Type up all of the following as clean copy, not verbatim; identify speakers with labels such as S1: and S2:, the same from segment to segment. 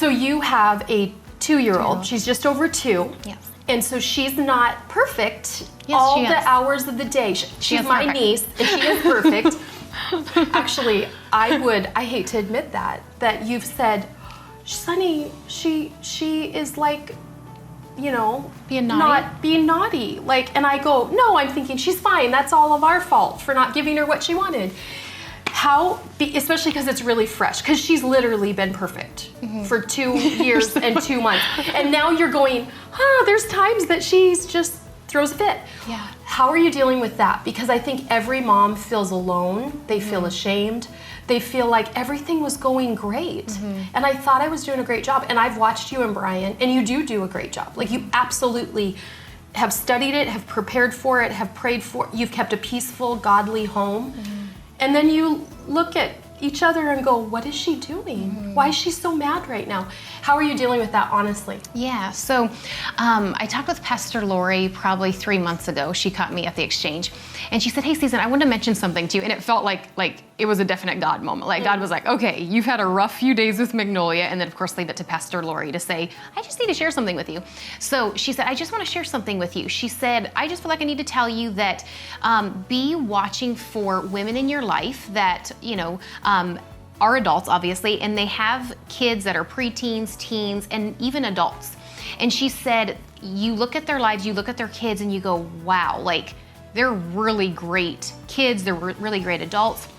S1: So you have a 2-year-old. She's just over 2.
S2: Yes.
S1: And so she's not perfect
S2: Yes,
S1: all
S2: she
S1: the
S2: is.
S1: hours of the day. She's
S2: is
S1: my
S2: perfect.
S1: niece, and she is perfect. Actually, I hate to admit that you've said, Sonny, she is like, you know,
S2: Being naughty?
S1: not being naughty. Like, and I go, no, I'm thinking she's fine. That's all of our fault for not giving her what she wanted. Especially because it's really fresh, because she's literally been perfect for 2 years and 2 months. And now you're going, there's times that she's just throws a fit.
S2: Yeah.
S1: How are you dealing with that? Because I think every mom feels alone. They feel ashamed. They feel like everything was going great. And I thought I was doing a great job. And I've watched you and Brian, and you do a great job. Like, you absolutely have studied it, have prepared for it, have prayed for it. You've kept a peaceful, godly home. And then you look at each other and go, what is she doing? Why is she so mad right now? How are you dealing with that, honestly?
S2: Yeah, so I talked with Pastor Lori probably 3 months ago. She caught me at the exchange, and she said, hey, Susan, I want to mention something to you. And it felt like it was a definite God moment. Like, God was like, okay, you've had a rough few days with Magnolia, and then of course leave it to Pastor Lori to say, I just need to share something with you. So she said, I just want to share something with you. She said, I just feel like I need to tell you that be watching for women in your life that, you know, are adults, obviously, and they have kids that are preteens, teens, and even adults. And she said, you look at their lives, you look at their kids, and you go, wow, like, they're really great kids, they're really great adults.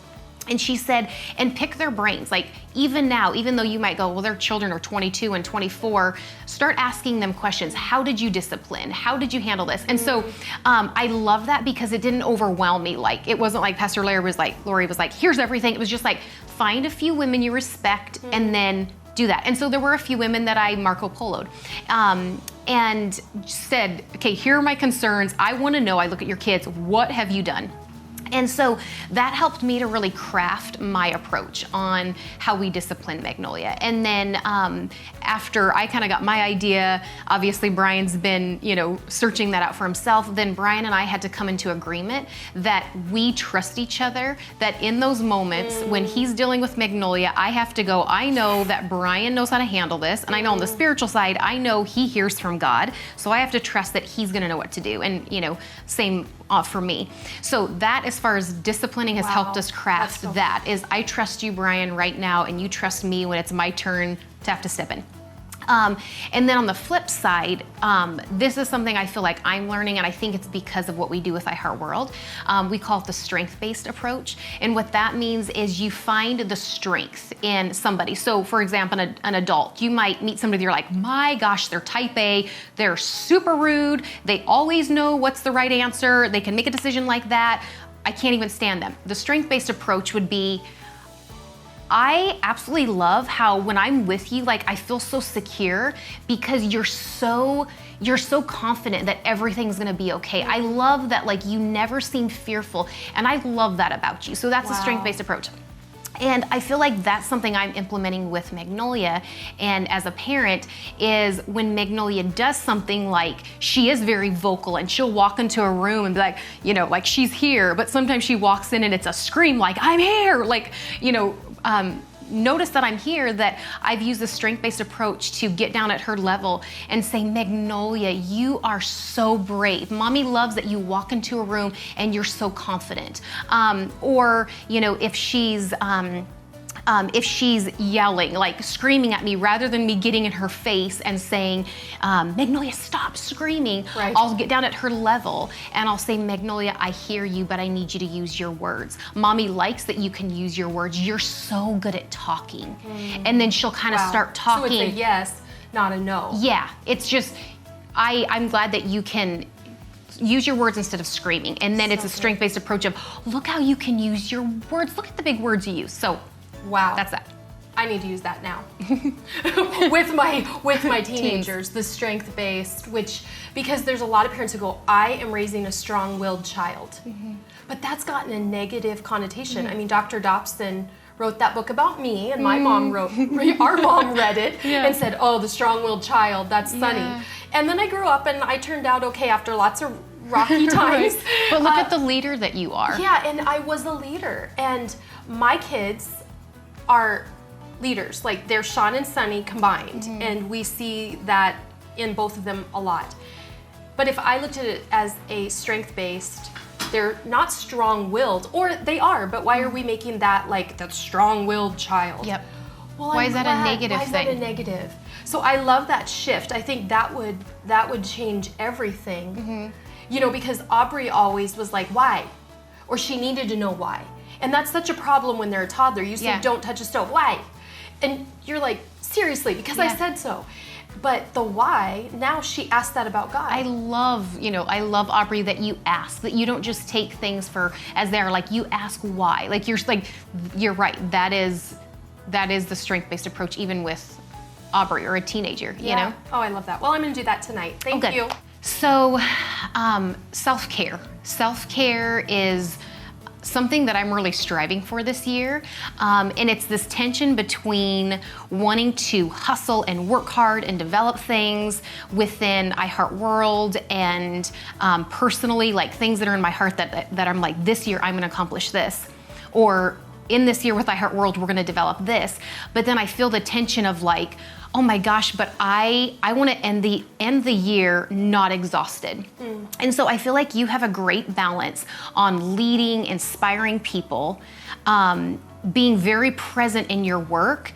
S2: And she said, and pick their brains. Like, even now, even though you might go, well, their children are 22 and 24, start asking them questions. How did you discipline? How did you handle this? And so I love that, because it didn't overwhelm me. Like, it wasn't like Pastor Lori was like, here's everything. It was just like, find a few women you respect and then do that. And so there were a few women that I Marco Polo'd. And said, okay, here are my concerns. I want to know, I look at your kids, what have you done? And so that helped me to really craft my approach on how we discipline Magnolia. And then after I kind of got my idea, obviously Brian's been, you know, searching that out for himself. Then Brian and I had to come into agreement that we trust each other, that in those moments when he's dealing with Magnolia, I have to go, I know that Brian knows how to handle this. And I know on the spiritual side, I know he hears from God. So I have to trust that he's going to know what to do. And, you know, same for me. So that, as far as disciplining, has helped us craft that. Is I trust you, Brian, right now, and you trust me when it's my turn to have to step in. And then on the flip side, this is something I feel like I'm learning, and I think it's because of what we do with iHeartWorld. We call it the strength-based approach. And what that means is you find the strength in somebody. So for example, an adult, you might meet somebody, you're like, my gosh, they're type A, they're super rude, they always know what's the right answer, they can make a decision like that, I can't even stand them. The strength-based approach would be, I absolutely love how when I'm with you, like, I feel so secure because you're so confident that everything's gonna be okay. I love that, like, you never seem fearful, and I love that about you. So that's a strength-based approach. And I feel like that's something I'm implementing with Magnolia, and as a parent, is when Magnolia does something, like, she is very vocal and she'll walk into a room and be like, you know, like, she's here, but sometimes she walks in and it's a scream like, I'm here, like, you know, notice that I'm here, that I've used a strength-based approach to get down at her level and say, Magnolia, you are so brave. Mommy loves that you walk into a room and you're so confident. Or, you know, if she's yelling, like screaming at me, rather than me getting in her face and saying, Magnolia, stop screaming, I'll get down at her level and I'll say, Magnolia, I hear you, but I need you to use your words. Mommy likes that you can use your words. You're so good at talking. And then she'll kind of start talking.
S1: So it's a yes, not a no.
S2: Yeah, it's just, I'm glad that you can use your words instead of screaming. And then it's a strength-based approach of, look how you can use your words. Look at the big words you use. So
S1: wow.
S2: That's that.
S1: I need to use that now. with my teenagers, the strength-based, because there's a lot of parents who go, I am raising a strong-willed child. But that's gotten a negative connotation. I mean, Dr. Dobson wrote that book about me, and my mom our mom read it and said, oh, the strong-willed child, that's Sonny. And then I grew up and I turned out okay after lots of rocky times.
S2: But look at the leader that you are.
S1: Yeah, and I was a leader. And my kids are leaders. Like they're Sean and Sonny combined, and we see that in both of them a lot. But if I looked at it as a strength-based, they're not strong-willed, or they are, but why are we making that like that strong-willed child?
S2: Yep.
S1: Well,
S2: Why is that a negative
S1: Why is
S2: thing?
S1: that a negative? So I love that shift. I think that would change everything. You know, because Aubrey always was like, why? Or she needed to know why. And that's such a problem when they're a toddler. You say, don't touch a stove. Why? And you're like, seriously, because I said so. But the why, now she asked that about God.
S2: I love Aubrey that you ask, that you don't just take things for as they are, like you ask why. Like you're right. That is the strength-based approach, even with Aubrey or a teenager, you know?
S1: Oh, I love that. Well, I'm gonna do that tonight. Thank you.
S2: So, self-care. Self-care is something that I'm really striving for this year. And it's this tension between wanting to hustle and work hard and develop things within iHeartWorld and personally, like things that are in my heart that I'm like, this year I'm gonna accomplish this. Or in this year with iHeartWorld, we're gonna develop this. But then I feel the tension of like, oh my gosh, but I want to end the year not exhausted. And so I feel like you have a great balance on leading, inspiring people, being very present in your work,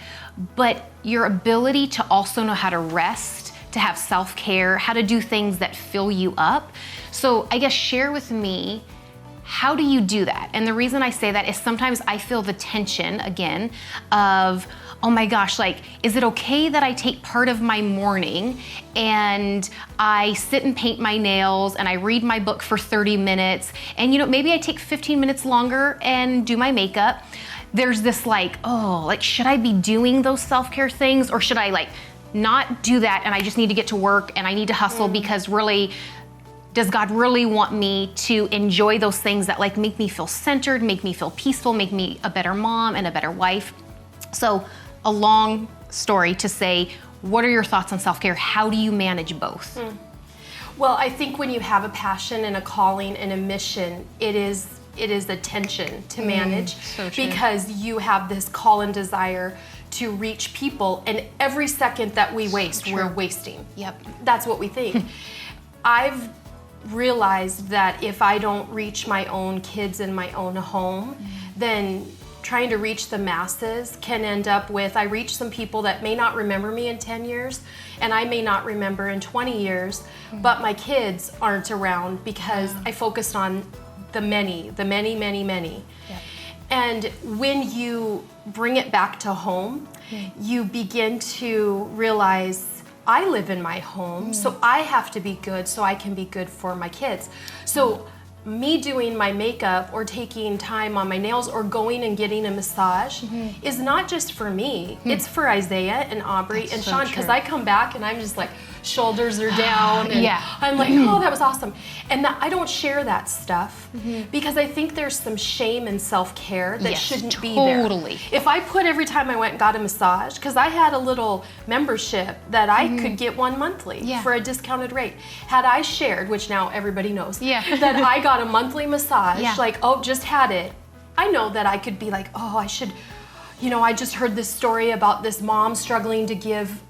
S2: but your ability to also know how to rest, to have self-care, how to do things that fill you up. So I guess share with me, how do you do that? And the reason I say that is sometimes I feel the tension, again, of, oh my gosh, like, is it okay that I take part of my morning and I sit and paint my nails and I read my book for 30 minutes and, you know, maybe I take 15 minutes longer and do my makeup. There's this like, oh, like, should I be doing those self-care things, or should I like not do that and I just need to get to work and I need to hustle because really, does God really want me to enjoy those things that like make me feel centered, make me feel peaceful, make me a better mom and a better wife? So a long story to say, what are your thoughts on self-care? How do you manage both?
S1: Well, I think when you have a passion and a calling and a mission, it is a tension to manage,
S2: so true.
S1: Because you have this call and desire to reach people, and every second that we waste, we're wasting.
S2: Yep.
S1: That's what we think. I've realized that if I don't reach my own kids in my own home, then trying to reach the masses can end up with, I reach some people that may not remember me in 10 years, and I may not remember in 20 years, but my kids aren't around because I focused on the many. Yep. And when you bring it back to home, you begin to realize, I live in my home, so I have to be good so I can be good for my kids. So me doing my makeup or taking time on my nails or going and getting a massage is not just for me. It's for Isaiah and Aubrey and
S2: so
S1: Sean, because
S2: true.
S1: I come back and I'm just like, shoulders are down, and
S2: Yeah.
S1: I'm like, oh, that was awesome. And that, I don't share that stuff because I think there's some shame and self-care that
S2: Yes,
S1: shouldn't be there.
S2: totally.
S1: If I put every time I went and got a massage, because I had a little membership that I could get one monthly for a discounted rate. Had I shared, which now everybody knows, that I got a monthly massage, like, oh, just had it, I know that I could be like, oh, I should, you know, I just heard this story about this mom struggling to give,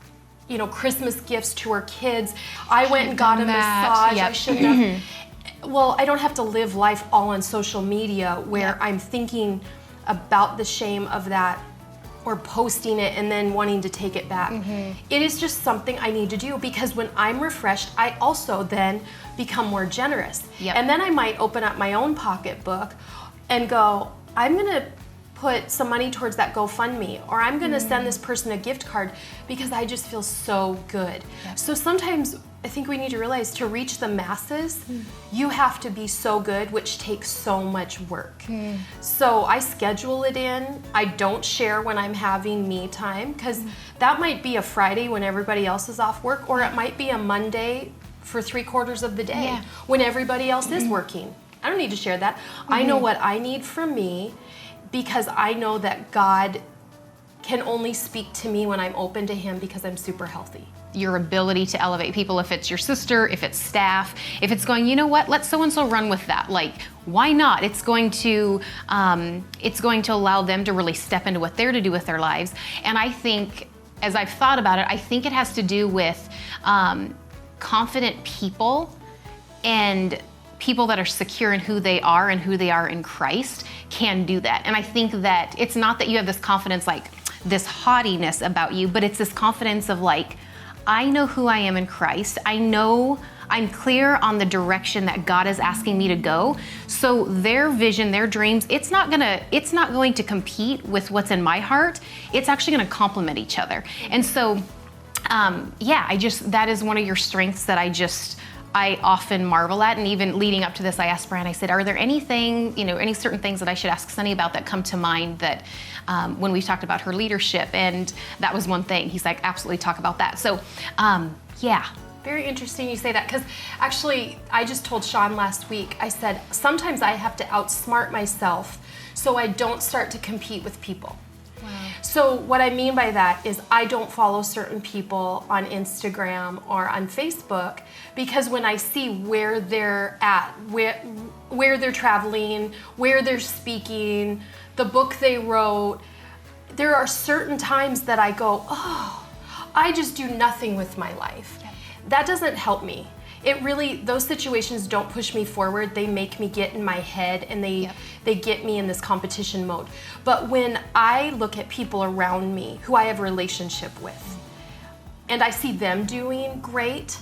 S1: you know, Christmas gifts to her kids. I went and got a massage. I shouldn't have. Well, I don't have to live life all on social media where I'm thinking about the shame of that or posting it and then wanting to take it back. It is just something I need to do, because when I'm refreshed, I also then become more generous. And then I might open up my own pocketbook and go, I'm gonna put some money towards that GoFundMe, or I'm gonna send this person a gift card because I just feel so good. So sometimes I think we need to realize, to reach the masses, you have to be so good, which takes so much work. So I schedule it in. I don't share when I'm having me time, because that might be a Friday when everybody else is off work, or it might be a Monday for 3/4 of the day when everybody else is working. I don't need to share that. I know what I need from me, because I know that God can only speak to me when I'm open to him because I'm super healthy.
S2: Your ability to elevate people, if it's your sister, if it's staff, if it's going, you know what, let so-and-so run with that. Like, why not? It's going to allow them to really step into what they're to do with their lives. And I think, as I've thought about it, I think it has to do with confident people and people that are secure in who they are and who they are in Christ can do that. And I think that it's not that you have this confidence, like this haughtiness about you, but it's this confidence of like, I know who I am in Christ. I know I'm clear on the direction that God is asking me to go. So their vision, their dreams, it's not going to compete with what's in my heart. It's actually going to complement each other. And so, that is one of your strengths that I often marvel at. And even leading up to this, I asked Brian, I said, are there any certain things that I should ask Sonny about that come to mind that when we've talked about her leadership? And that was one thing. He's like, absolutely, talk about that. So,
S1: Very interesting you say that, because actually I just told Sean last week, I said, sometimes I have to outsmart myself so I don't start to compete with people.
S2: Wow.
S1: So what I mean by that is I don't follow certain people on Instagram or on Facebook, because when I see where they're at, where they're traveling, where they're speaking, the book they wrote, there are certain times that I go, oh, I just do nothing with my life.
S2: Yep.
S1: That doesn't help me. Those situations don't push me forward. They make me get in my head, and they get me in this competition mode. But when I look at people around me who I have a relationship with, and I see them doing great,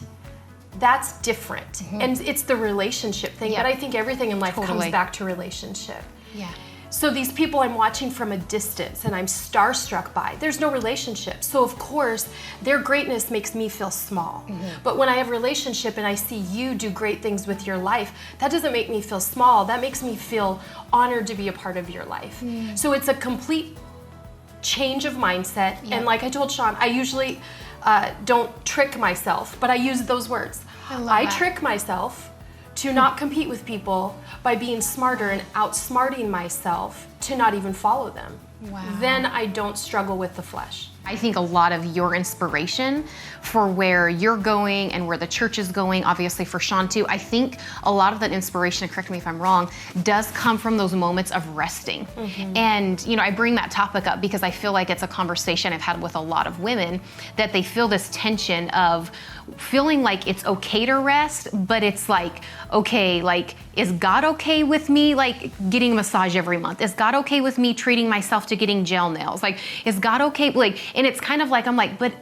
S1: that's different. Mm-hmm. And it's the relationship thing. But I think everything in life comes back to relationship.
S2: Yeah.
S1: So these people I'm watching from a distance and I'm starstruck by, there's no relationship. So of course, their greatness makes me feel small. Mm-hmm. But when I have a relationship and I see you do great things with your life, that doesn't make me feel small. That makes me feel honored to be a part of your life. Mm. So it's a complete change of mindset. Yep. And like I told Sean, I usually don't trick myself, but I use those words. I trick myself to not compete with people by being smarter and outsmarting myself to not even follow them.
S2: Wow.
S1: Then I don't struggle with the flesh.
S2: I think a lot of your inspiration for where you're going and where the church is going, obviously for Sean too, I think a lot of that inspiration, correct me if I'm wrong, does come from those moments of resting. Mm-hmm. And, I bring that topic up because I feel like it's a conversation I've had with a lot of women, that they feel this tension of feeling like it's okay to rest, but it's like, okay, like, is God okay with me, like, getting a massage every month? Is God okay with me treating myself to getting gel nails? Like, is God okay? Like, and it's kind of like, I'm like, but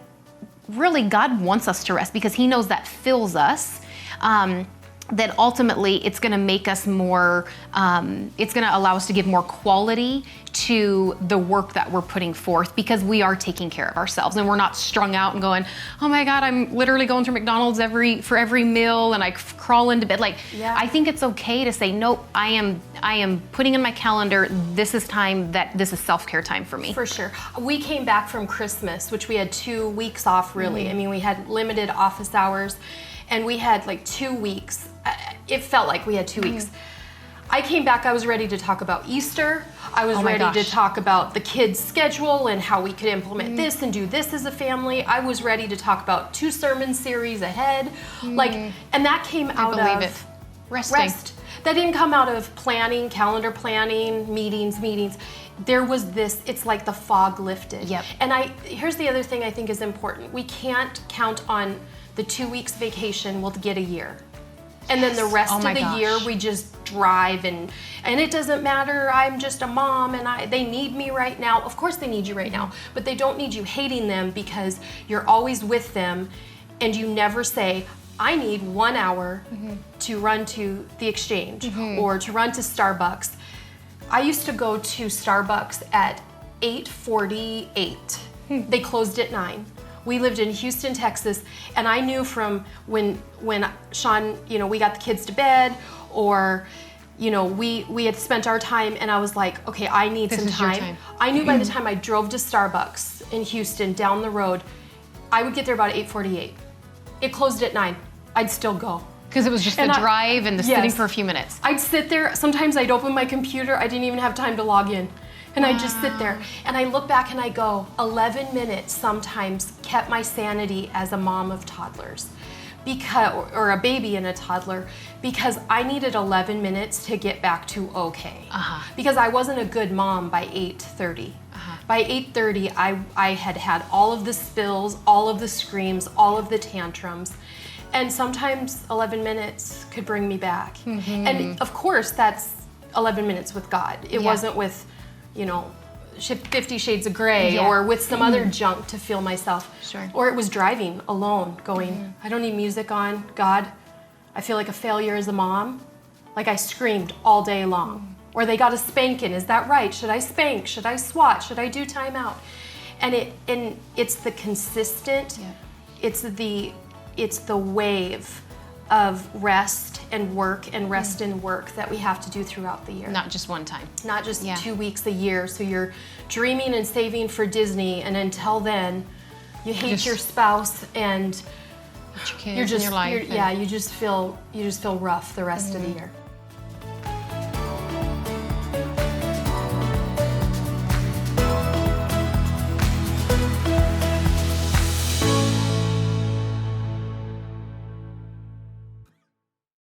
S2: really God wants us to rest because he knows that fills us. That ultimately it's going to make us more, it's going to allow us to give more quality to the work that we're putting forth, because we are taking care of ourselves and we're not strung out and going, oh my God, I'm literally going through McDonald's for every meal and I crawl into bed. Like, I think it's okay to say, nope, I am putting in my calendar, this is time that this is self-care time for me.
S1: For sure. We came back from Christmas, which we had 2 weeks off really. I mean, we had limited office hours and we had like 2 weeks. It felt like we had 2 weeks. I came back, I was ready to talk about Easter. I was ready to talk about the kids' schedule and how we could implement this and do this as a family. I was ready to talk about 2 sermon series ahead. And that came out of rest. That didn't come out of planning, calendar planning, meetings. There was this, it's like the fog lifted.
S2: Yep.
S1: And here's the other thing I think is important. We can't count on the 2 weeks vacation we'll get a year. And then the rest of the year we just drive and it doesn't matter, I'm just a mom and they need me right now. Of course they need you right now, but they don't need you hating them because you're always with them and you never say, I need 1 hour to run to the exchange or to run to Starbucks. I used to go to Starbucks at 8:48. They closed at 9. We lived in Houston, Texas, and I knew from when Sean, we got the kids to bed, or, we had spent our time, and I was like, okay, I need some time. I knew by the time I drove to Starbucks in Houston down the road, I would get there about 8:48. It closed at 9. I'd still go.
S2: Because it was just the drive and the sitting for a few minutes.
S1: I'd sit there. Sometimes I'd open my computer. I didn't even have time to log in. And I just sit there and I look back and I go, 11 minutes sometimes kept my sanity as a mom of toddlers, because, or a baby and a toddler, because I needed 11 minutes to get back to okay. Because I wasn't a good mom by 8:30. By 8:30, I had had all of the spills, all of the screams, all of the tantrums. And sometimes 11 minutes could bring me back. And of course, that's 11 minutes with God. It wasn't with, 50 Shades of Grey or with some other junk to feel myself.
S2: Sure.
S1: Or it was driving alone, going, I don't need music on. God, I feel like a failure as a mom. Like I screamed all day long. Or they got a spanking. Is that right? Should I spank? Should I swat? Should I do timeout? And it's the consistent, it's the wave of rest and work and rest and work that we have to do throughout the year.
S2: Not just one time.
S1: Not just 2 weeks a year. So you're dreaming and saving for Disney, and until then, you hate your spouse and
S2: your kids
S1: you're just
S2: in your life.
S1: you just feel rough the rest of the year.